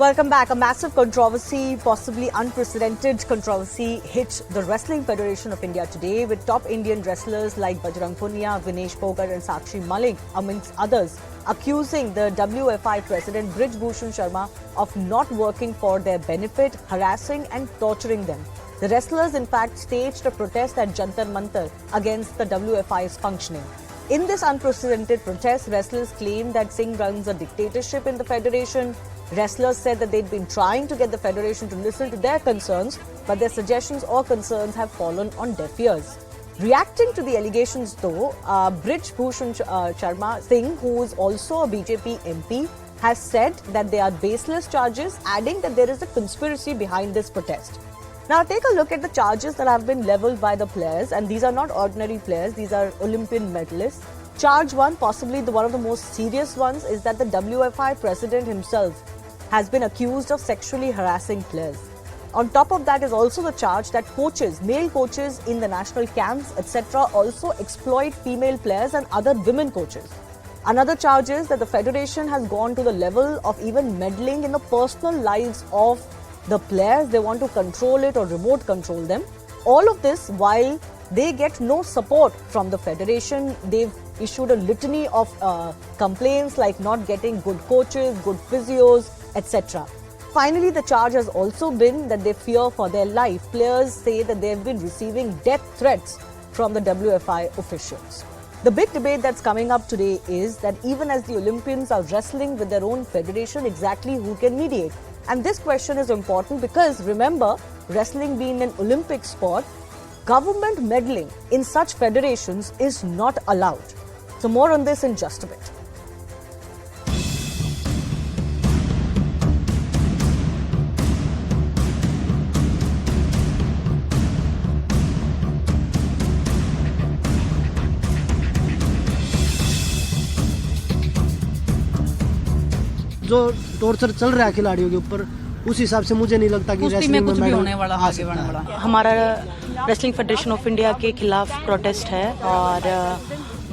Welcome back. A massive controversy, possibly unprecedented controversy, hit the Wrestling Federation of India today with top Indian wrestlers like Bajrang, Punia, Vinesh Phogat and Sakshi, Malik, amongst others, accusing the WFI president Brij Bhushan Sharma of not working for their benefit, harassing and torturing them. The wrestlers, in fact, staged a protest at Jantar Mantar against the WFI's functioning. In this unprecedented protest, wrestlers claimed that Singh runs a dictatorship in the federation. Wrestlers said that they'd been trying to get the federation to listen to their concerns, but their suggestions or concerns have fallen on deaf ears. Reacting to the allegations, though, Brij Bhushan Sharma Singh, who is also a BJP MP, has said that they are baseless charges, adding that there is a conspiracy behind this protest. Now, take a look at the charges that have been levelled by the players, and these are not ordinary players, these are Olympian medalists. Charge one, possibly one of the most serious ones, is that the WFI president himself has been accused of sexually harassing players. On top of that is also the charge that coaches, male coaches in the national camps, etc., also exploit female players and other women coaches. Another charge is that the federation has gone to the level of even meddling in the personal lives of the players. They want to control it or remote control them. All of this while they get no support from the federation. They've issued a litany of complaints like not getting good coaches, good physios, etc. Finally, the charge has also been that they fear for their life. Players say that they've been receiving death threats from the WFI officials. The big debate that's coming up today is that even as the Olympians are wrestling with their own federation, exactly who can mediate? And this question is important because, remember, wrestling being an Olympic sport, government meddling in such federations is not allowed. So more on this in just a bit. जो torture चल रहा है खिलाड़ियों के ऊपर, उस हिसाब से मुझे नहीं लगता कि रेसलिंग में कुछ भी होने वाला आगे बढ़ने वाला। हमारा रेसलिंग फेडरेशन ऑफ इंडिया के खिलाफ प्रोटेस्ट है और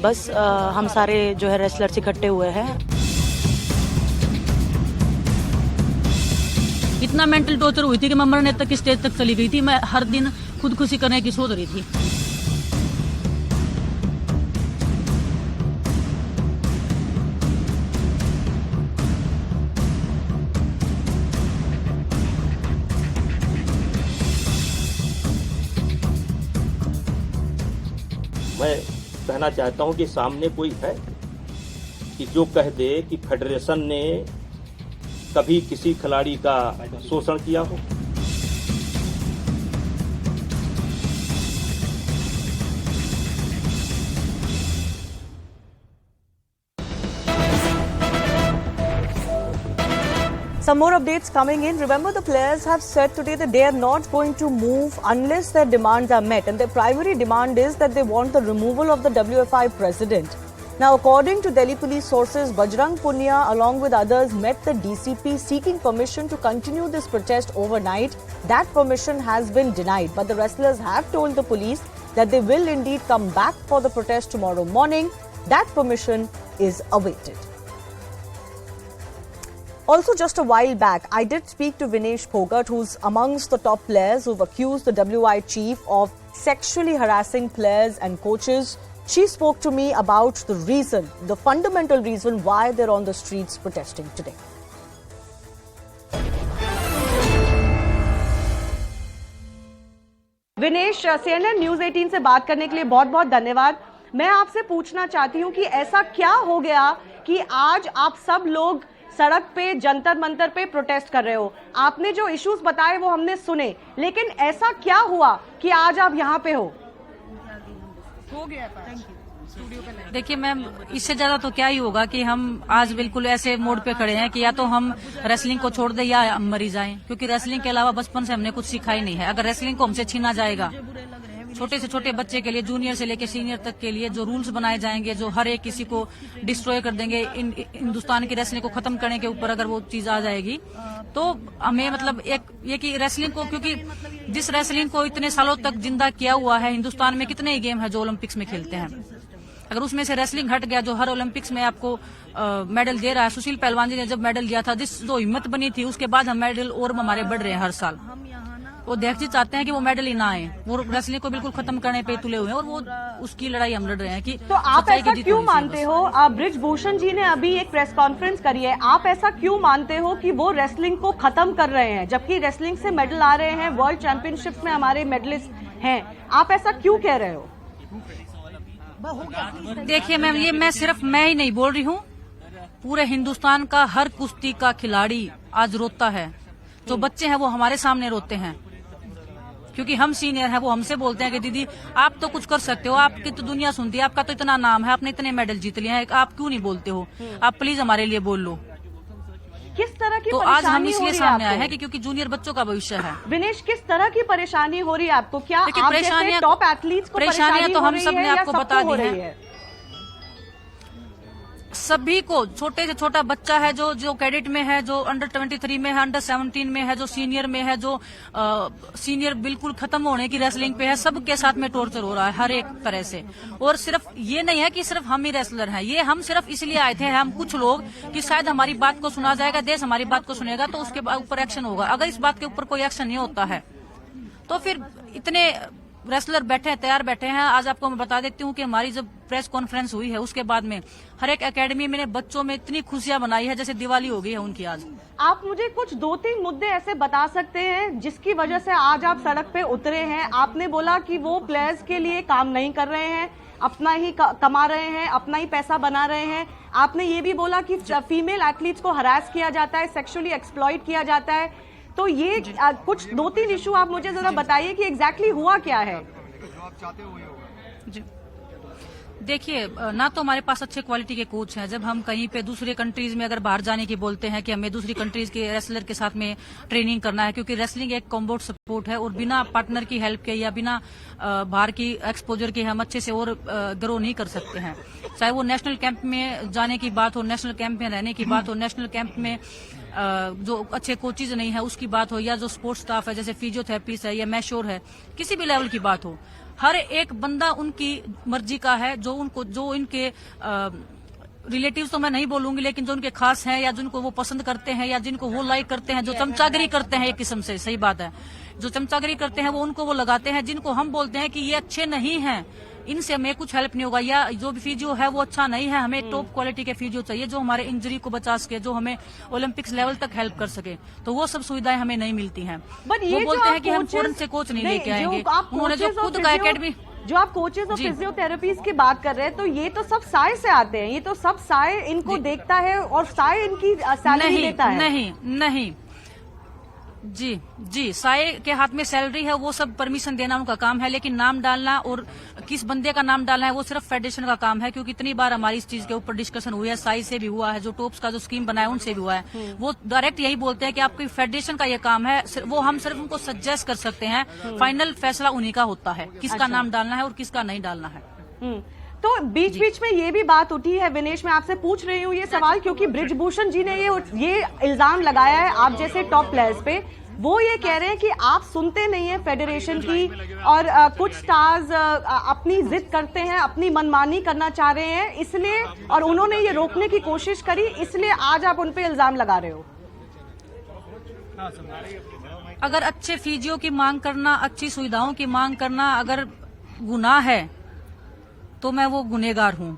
बस हम सारे जो है रेसलर्स इकट्ठे हुए हैं। इतना मेंटल टॉर्चर हुई थी कि मैं मरने तक की स्टेज तक चली गई थी। मैं हर दिन खुदकुशी करने की सोच रही थी। मैं कहना चाहता हूं कि सामने कोई है कि जो कह दे कि फेडरेशन ने कभी किसी खिलाड़ी का शोषण किया हो। Some more updates coming in. Remember, the players have said today that they are not going to move unless their demands are met. And their primary demand is that they want the removal of the WFI president. Now, according to Delhi police sources, Bajrang, Punia, along with others, met the DCP seeking permission to continue this protest overnight. That permission has been denied. But the wrestlers have told the police that they will indeed come back for the protest tomorrow morning. That permission is awaited. Also, just a while back, I did speak to Vinesh Phogat, who's amongst the top players who've accused the WI chief of sexually harassing players and coaches. She spoke to me about the reason, the fundamental reason why they're on the streets protesting today. Vinesh, CNN News 18 से बात करने के लिए बहुत-बहुत धन्यवाद। मैं आपसे पूछना चाहती हूं कि ऐसा क्या हो गया कि आज आप सब लोग सड़क पे जंतर मंतर पे प्रोटेस्ट कर रहे हो। आपने जो इश्यूज बताए वो हमने सुने, लेकिन ऐसा क्या हुआ कि आज आप यहाँ पे हो गया था? देखिए मैम, इससे ज्यादा तो क्या ही होगा कि हम आज बिल्कुल ऐसे मोड पे खड़े हैं कि या तो हम रेसलिंग को छोड़ दें या हम मरी जाएं, क्योंकि रेसलिंग के अलावा बचपन से हमने कुछ सीखा ही नहीं है। अगर रेसलिंग को हमसे छीना जाएगा, छोटे से छोटे बच्चे के लिए, जूनियर से लेकर सीनियर तक के लिए जो रूल्स बनाए जाएंगे, जो हर एक किसी को डिस्ट्रॉय कर देंगे, हिंदुस्तान की रेसलिंग को खत्म करने के ऊपर अगर वो चीज आ जाएगी, तो हमें मतलब एक ये कि रेसलिंग को, क्योंकि जिस रेसलिंग को इतने सालों तक जिंदा किया हुआ है, हिंदुस्तान में कितने ही गेम है जो ओलंपिक्स में खेलते हैं, अगर उसमें से रेसलिंग हट गया, जो हर ओलंपिक्स में आपको मेडल दे रहा है, सुशील पहलवान जी ने जब मेडल दिया था, जिस जो हिम्मत बनी थी, उसके बाद हम मेडल और हमारे बढ़ रहे हैं हर साल। वो अध्यक्ष जी चाहते हैं कि वो मेडल ही ना आए, वो रेसलिंग को बिल्कुल खत्म करने पे तुले हुए हैं और वो उसकी लड़ाई हम लड़ रहे हैं कि तो आप ऐसा क्यों मानते हो? ब्रिजभूषण जी ने अभी एक प्रेस कॉन्फ्रेंस करी है, आप ऐसा क्यों मानते हो कि वो रेसलिंग को खत्म कर रहे हैं, जबकि रेसलिंग से मेडल आ रहे हैं, वर्ल्ड चैंपियनशिप में हमारे मेडलिस्ट हैं, आप ऐसा क्यों कह रहे हो? देखिए मैम, ये मैं ही नहीं बोल रही हूँ, पूरे हिंदुस्तान का हर कुश्ती का खिलाड़ी आज रोता है। जो बच्चे हैं वो हमारे सामने रोते हैं, क्योंकि हम सीनियर हैं, वो हमसे बोलते हैं कि दीदी आप तो कुछ कर सकते हो, आपकी तो दुनिया सुनती है, आपका तो इतना नाम है, आपने इतने मेडल जीत लिए हैं, आप क्यों नहीं बोलते हो, आप प्लीज हमारे लिए बोल लो। किस तरह की तो आज हम इसलिए सामने आए हैं कि क्योंकि जूनियर बच्चों का भविष्य है। विनेश, किस तरह की परेशानी हो रही है आपको? क्या आप जैसे टॉप एथलीट्स को परेशानियां तो हम सब ने आपको बता दी है? सभी को, छोटे से छोटा बच्चा है जो कैडेट में है, जो अंडर 23 में है, अंडर 17 में है, जो सीनियर में है, जो सीनियर बिल्कुल खत्म होने की रेसलिंग पे है, सबके साथ में टॉर्चर हो रहा है हर एक तरह से। और सिर्फ ये नहीं है कि सिर्फ हम ही रेसलर हैं, ये हम सिर्फ इसलिए आए थे, हम कुछ लोग, कि शायद हमारी बात को सुना जाएगा, देश हमारी बात को सुनेगा तो उसके ऊपर एक्शन होगा। अगर इस बात के ऊपर कोई एक्शन नहीं होता है तो फिर इतने रेसलर बैठे हैं, तैयार बैठे हैं। आज आपको मैं बता देती हूँ कि हमारी जब प्रेस कॉन्फ्रेंस हुई है उसके बाद में हर एक एकेडमी में बच्चों में इतनी खुशियां बनाई है जैसे दिवाली हो गई है उनकी आज। आप मुझे कुछ 2-3 मुद्दे ऐसे बता सकते हैं जिसकी वजह से आज आप सड़क पे उतरे हैं? आपने बोला कि वो प्लेयर्स के लिए काम नहीं कर रहे हैं, अपना ही कमा रहे हैं, अपना ही पैसा बना रहे हैं। आपने ये भी बोला कि फीमेल एथलीट्स को हरास किया जाता है, सेक्सुअली एक्सप्लॉइट किया जाता है। तो ये कुछ 2-3 इशू आप मुझे जरा बताइए कि एग्जैक्टली हुआ क्या है? जी देखिए, ना तो हमारे पास अच्छे क्वालिटी के कोच हैं। जब हम कहीं पे दूसरे कंट्रीज में अगर बाहर जाने की बोलते हैं कि हमें दूसरी कंट्रीज के रेसलर के साथ में ट्रेनिंग करना है, क्योंकि रेसलिंग एक कॉम्बैट स्पोर्ट है और बिना पार्टनर की हेल्प के या बिना बाहर की एक्सपोजर के हम अच्छे से और ग्रो नहीं कर सकते हैं। चाहे वो नेशनल कैंप में जाने की बात हो, नेशनल कैंप में रहने की बात हो, नेशनल कैंप में जो अच्छे कोचेज नहीं है उसकी बात हो, या जो स्पोर्ट्स स्टाफ है जैसे फिजियोथेरेपिस्ट है या मैश्योर है, किसी भी लेवल की बात हो, हर एक बंदा उनकी मर्जी का है। जो इनके रिलेटिव्स तो मैं नहीं बोलूंगी, लेकिन जो उनके खास हैं या जिनको वो पसंद करते हैं या जिनको वो लाइक करते हैं, जो चमचागिरी करते हैं, एक किस्म से सही बात है, जो चमचागिरी करते हैं वो उनको वो लगाते हैं। जिनको हम बोलते हैं कि ये अच्छे नहीं हैं, इनसे हमें कुछ हेल्प नहीं होगा, या जो भी फिजियो है वो अच्छा नहीं है, हमें टॉप क्वालिटी के फिजियो चाहिए जो हमारे इंजरी को बचा सके, जो हमें ओलंपिक्स लेवल तक हेल्प कर सके, तो वो सब सुविधाएं हमें नहीं मिलती हैं। वो बोलते हैं कि हम फॉरेन से कोच नहीं लेके आएंगे, उन्होंने जो खुद का एकेडमी, जो आप कोचेज और फिजियोथेरेपीज की बात कर रहे हैं, तो ये तो सब साय से आते हैं, ये तो सब साय इनको देखता है और साय इनकी सैलरी देता है। नहीं जी, साय के हाथ में सैलरी है, वो सब परमिशन देना उनका काम है, लेकिन नाम डालना और किस बंदे का नाम डालना है वो सिर्फ फेडरेशन का काम है। क्योंकि इतनी बार हमारी इस चीज के ऊपर डिस्कशन हुई है, साई से भी हुआ है, जो टॉप्स का जो स्कीम बनाया उनसे भी हुआ है, वो डायरेक्ट यही बोलते हैं कि आपकी फेडरेशन का ये काम है, वो हम सिर्फ उनको सजेस्ट कर सकते हैं, फाइनल फैसला उन्हीं का होता है किसका नाम डालना है और किसका नहीं डालना है। तो बीच बीच में ये भी बात उठी है, विनेश, मैं आपसे पूछ रही हूँ ये सवाल क्योंकि ब्रिजभूषण जी ने ये इल्जाम लगाया है आप जैसे टॉप प्लेयर्स पे। वो ये कह रहे हैं कि आप सुनते नहीं है फेडरेशन की, और कुछ स्टार्स अपनी जिद करते हैं, अपनी मनमानी करना चाह रहे हैं, इसलिए, और उन्होंने ये रोकने की कोशिश करी, इसलिए आज आप उन पे इल्जाम लगा रहे हो। अगर अच्छे फिजियो की मांग करना, अच्छी सुविधाओं की मांग करना अगर गुनाह है तो मैं वो गुनेगार हूँ।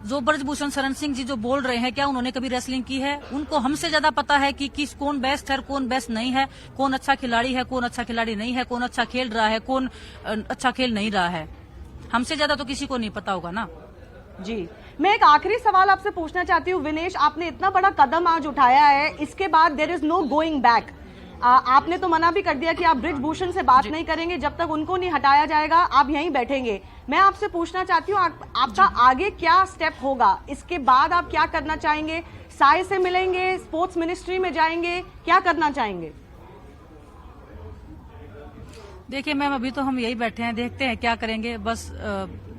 जो ब्रजभूषण शरण सिंह जी जो बोल रहे हैं, क्या उन्होंने कभी रेसलिंग की है? उनको हमसे ज्यादा पता है कि कौन बेस्ट है, कौन बेस्ट नहीं है, कौन अच्छा खिलाड़ी है, कौन अच्छा खिलाड़ी नहीं है, कौन अच्छा खेल रहा है, कौन अच्छा खेल नहीं रहा है। हमसे ज्यादा तो किसी को नहीं पता होगा ना। जी, मैं एक आखिरी सवाल आपसे पूछना चाहती हूँ विनेश, आपने इतना बड़ा कदम आज उठाया है, इसके बाद there is no going back. आपने तो मना भी कर दिया कि आप ब्रिजभूषण से बात नहीं करेंगे, जब तक उनको नहीं हटाया जाएगा आप यहीं बैठेंगे। मैं आपसे पूछना चाहती हूँ आपका आगे क्या स्टेप होगा? इसके बाद आप क्या करना चाहेंगे? साय से मिलेंगे, स्पोर्ट्स मिनिस्ट्री में जाएंगे, क्या करना चाहेंगे? देखिए मैम, अभी तो हम यही बैठे हैं, देखते हैं क्या करेंगे। बस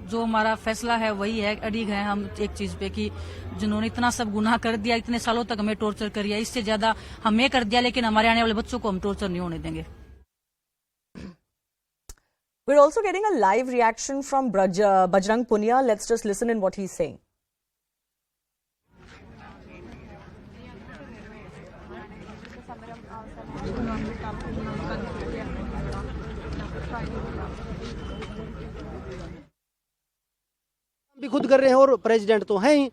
जो हमारा फैसला है वही है, अड़िग है हम एक चीज पे कि जिन्होंने इतना सब गुनाह कर दिया, इतने सालों तक हमें टॉर्चर कर दिया, इससे ज्यादा हमें कर दिया, लेकिन हमारे आने वाले बच्चों को हम टॉर्चर नहीं होने देंगे। We're also getting a live reaction from Bajrang Punia. Let's just listen in what he's saying. भी खुद कर रहे हैं और प्रेसिडेंट तो हैं ही,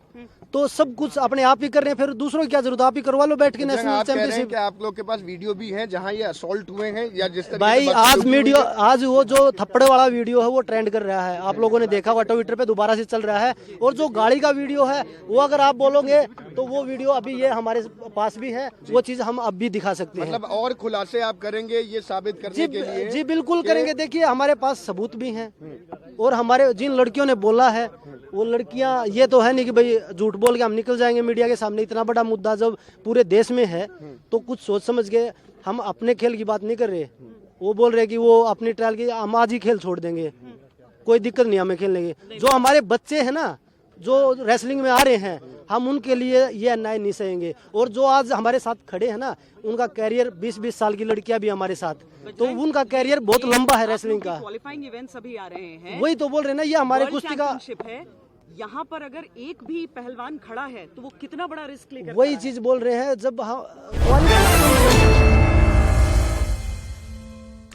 तो सब कुछ अपने आप ही कर रहे हैं, फिर दूसरों की क्या जरूरत, आप ही करवा लो बैठ के नेशनल चैंपियनशिप। आप लोग के पास वीडियो भी है जहां ये असॉल्ट हुए हैं या जिस तरह भाई आज वो जो थप्पड़ वाला वीडियो है वो ट्रेंड कर रहा है, आप लोगों ने देखा होगा ट्विटर पे दोबारा से चल रहा है। और जो गाड़ी का वीडियो है वो अगर आप बोलोगे तो वो वीडियो अभी ये हमारे पास भी है, वो चीज हम अब भी दिखा सकते हैं। मतलब और खुलासे आप करेंगे ये साबित करने के लिए? जी बिल्कुल करेंगे। देखिए हमारे पास सबूत भी हैं और हमारे जिन लड़कियों ने बोला है वो लड़कियां, ये तो है नहीं कि भाई झूठ बोल के हम निकल जाएंगे मीडिया के सामने। इतना बड़ा मुद्दा जब पूरे देश में है तो कुछ सोच समझ के, हम अपने खेल की बात नहीं कर रहे। वो बोल रहे कि वो अपनी ट्रायल की हम आज ही खेल छोड़ देंगे, कोई दिक्कत नहीं हमें खेलने की। जो हमारे बच्चे हैं ना जो रेसलिंग में आ रहे हैं, हम उनके लिए ये अन्याय नहीं सहेंगे। और जो आज हमारे साथ खड़े हैं ना, उनका कैरियर 20-20 साल की लड़कियां भी हमारे साथ, तो उनका कैरियर बहुत लंबा है रेसलिंग का। क्वालिफाइंग इवेंट्स अभी आ रहे हैं, वही तो बोल रहे हैं ना, ये हमारे कुश्ती का है। यहाँ पर अगर एक भी पहलवान खड़ा है तो वो कितना बड़ा रिस्क लेकर, वही चीज बोल रहे हैं। जब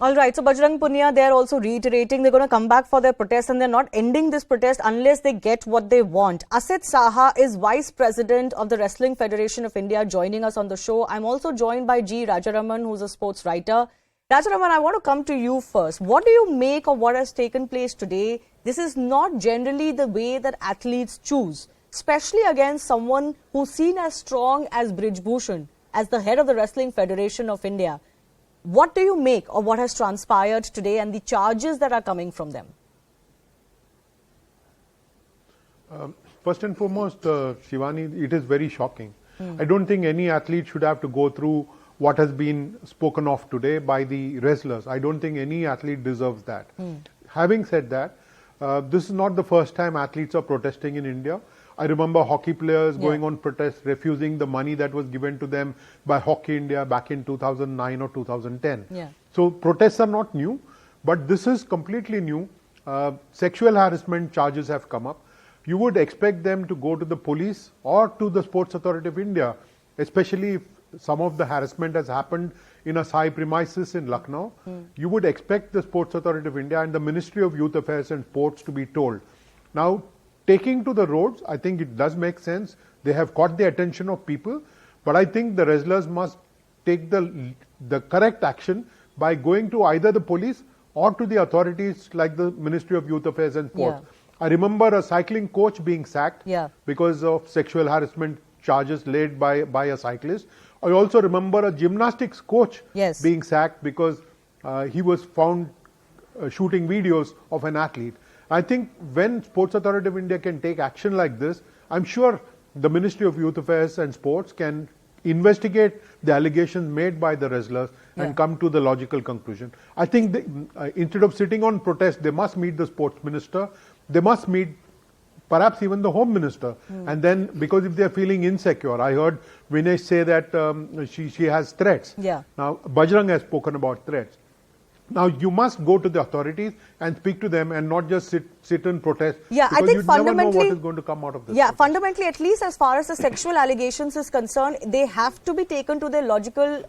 All right, so Bajrang Punia, they are also reiterating they're going to come back for their protest and they're not ending this protest unless they get what they want. Asit Saha is Vice President of the Wrestling Federation of India, joining us on the show. I'm also joined by G. Rajaraman, who's a sports writer. Rajaraman, I want to come to you first. What do you make of what has taken place today? This is not generally the way that athletes choose, especially against someone who's seen as strong as Brij Bhushan, as the head of the Wrestling Federation of India. What do you make of what has transpired today and the charges that are coming from them? First and foremost, Shivani, it is very shocking. I don't think any athlete should have to go through what has been spoken of today by the wrestlers. I don't think any athlete deserves that. Having said that, this is not the first time athletes are protesting in India. I remember hockey players going on protest, refusing the money that was given to them by Hockey India back in 2009 or 2010. So protests are not new, but this is completely new. Sexual harassment charges have come up. You would expect them to go to the police or to the Sports Authority of India, especially if some of the harassment has happened in a Sai premises in Lucknow. You would expect the Sports Authority of India and the Ministry of Youth Affairs and Sports to be told. Now, taking to the roads, I think it does make sense. They have caught the attention of people, but I think the wrestlers must take the correct action by going to either the police or to the authorities like the Ministry of Youth Affairs and Sports. I remember a cycling coach being sacked because of sexual harassment charges laid by a cyclist. I also remember a gymnastics coach being sacked because he was found shooting videos of an athlete. I think when Sports Authority of India can take action like this, I'm sure the Ministry of Youth Affairs and Sports can investigate the allegations made by the wrestlers and come to the logical conclusion. I think instead of sitting on protest, they must meet the sports minister. They must meet perhaps even the home minister. And then, because if they're feeling insecure, I heard Vinesh say that she has threats. Now, Bajrang has spoken about threats. Now, you must go to the authorities and speak to them and not just sit and protest. I think you fundamentally, never know what is going to come out of this. Fundamentally, at least as far as the sexual allegations is concerned, they have to be taken to their logical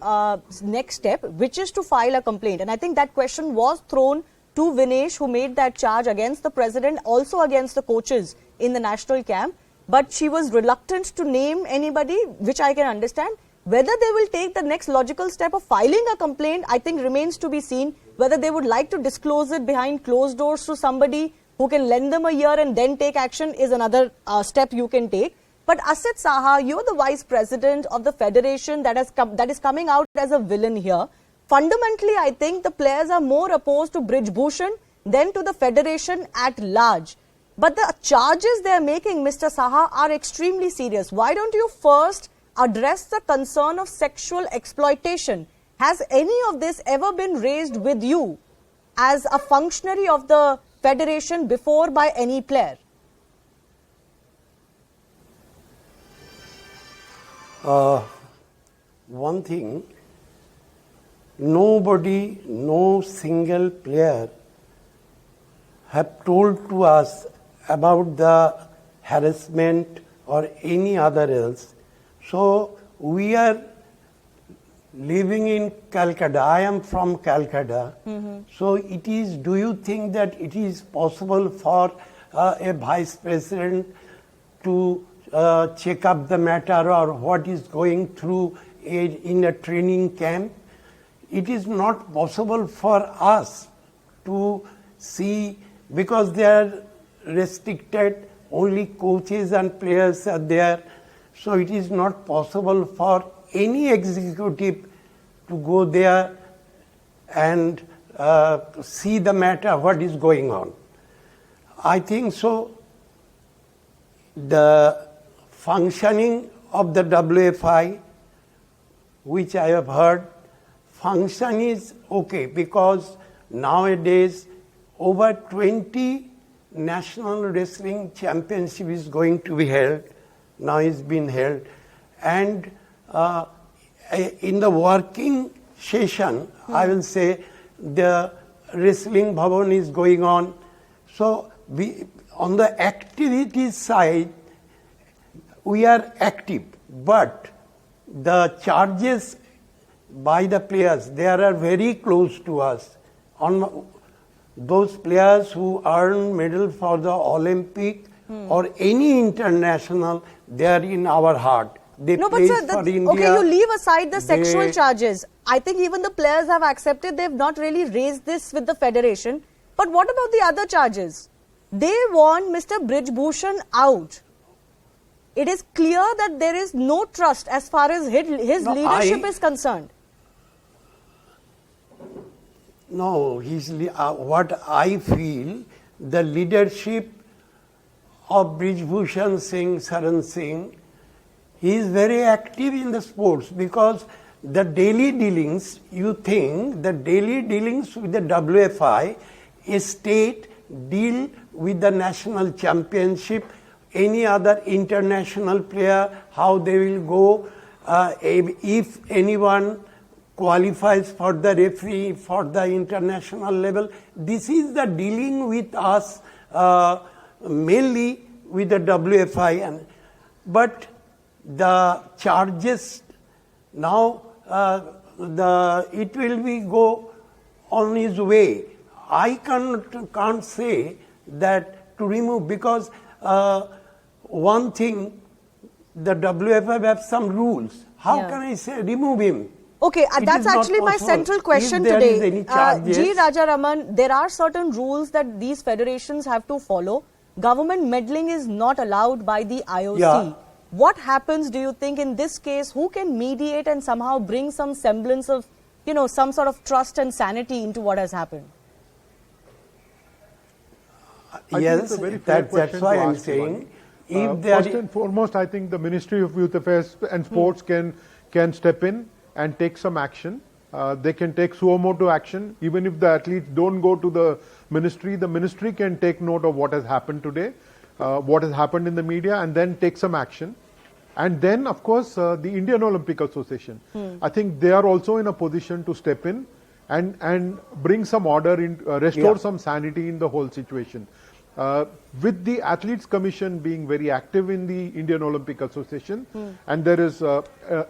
next step, which is to file a complaint. And I think that question was thrown to Vinesh, who made that charge against the president, also against the coaches in the national camp. But she was reluctant to name anybody, which I can understand. Whether they will take the next logical step of filing a complaint, I think remains to be seen. Whether they would like to disclose it behind closed doors to somebody who can lend them a year and then take action is another step you can take. But Asit Saha, you're the vice president of the federation that is coming out as a villain here. Fundamentally, I think the players are more opposed to Brij Bhushan than to the federation at large. But the charges they are making, Mr. Saha, are extremely serious. Why don't you first address the concern of sexual exploitation? Has any of this ever been raised with you as a functionary of the federation before by any player? One thing, nobody, no single player have told to us about the harassment or any other else. So we are living in Calcutta. I am from Calcutta. So it is, do you think that it is possible for a vice president to check up the matter or what is going through in a training camp? It is not possible for us to see, because they are restricted, only coaches and players are there. So it is not possible for any executive to go there and see the matter, what is going on. I think so. The functioning of the WFI, which I have heard, function is okay, because nowadays over 20 national wrestling championship is going to be held. Now it's been held. And in the working session, I will say the wrestling bhavan is going on. So we, on the activity side, we are active, but the charges by the players, they are very close to us. On those players who earn medal for the Olympic or any international, they are in our heart. They play for India. Okay, you leave aside the sexual charges. I think even the players have accepted they've not really raised this with the federation. But what about the other charges? They want Mr. Brijbhushan out. It is clear that there is no trust as far as his leadership is concerned. No, what I feel, the leadership of Brijbhushan Singh, Saran Singh, he is very active in the sports, because the daily dealings, you think the daily dealings with the WFI, a state deal with the national championship, any other international player, how they will go, if anyone qualifies for the referee for the international level. This is the dealing with us, mainly with the WFI. But the charges now, it will be go on its way. I can't say that to remove, because one thing, the WFI have some rules. How can I say remove him? Okay, that's actually my central question today. G. Rajaraman, there are certain rules that these federations have to follow. Government meddling is not allowed by the IOC. Yeah. What happens, do you think, in this case? Who can mediate and somehow bring some semblance of, some sort of trust and sanity into what has happened? Yes, that's why I'm saying. First and foremost, I think the Ministry of Youth Affairs and Sports can step in and take some action. They can take suo motu action. Even if the athletes don't go to the ministry can take note of what has happened today, what has happened in the media, and then take some action. And then, of course, the Indian Olympic Association. I think they are also in a position to step in and bring some order, restore some sanity in the whole situation. With the Athletes Commission being very active in the Indian Olympic Association, and there is a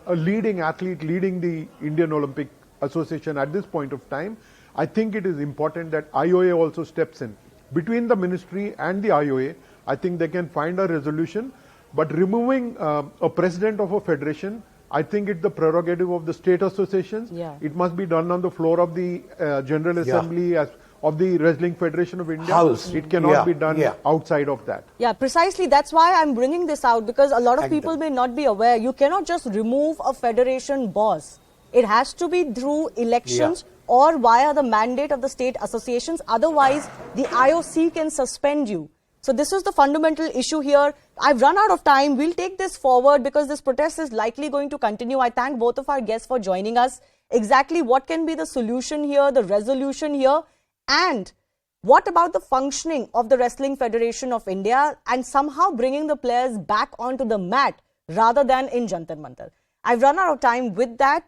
leading athlete leading the Indian Olympic Association at this point of time, I think it is important that IOA also steps in. Between the ministry and the IOA, I think they can find a resolution. But removing a president of a federation, I think it's the prerogative of the state associations. Yeah. It must be done on the floor of the General Assembly of the Wrestling Federation of India. House. It cannot be done outside of that. Yeah, precisely. That's why I'm bringing this out, because a lot of people may not be aware. You cannot just remove a federation boss. It has to be through elections or via the mandate of the state associations. Otherwise, the IOC can suspend you. So this is the fundamental issue here. I've run out of time. We'll take this forward because this protest is likely going to continue. I thank both of our guests for joining us. Exactly what can be the solution here, the resolution here, and what about the functioning of the Wrestling Federation of India and somehow bringing the players back onto the mat rather than in Jantar Mantar. I've run out of time with that.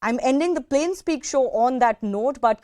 I'm ending the Plain Speak show on that note, but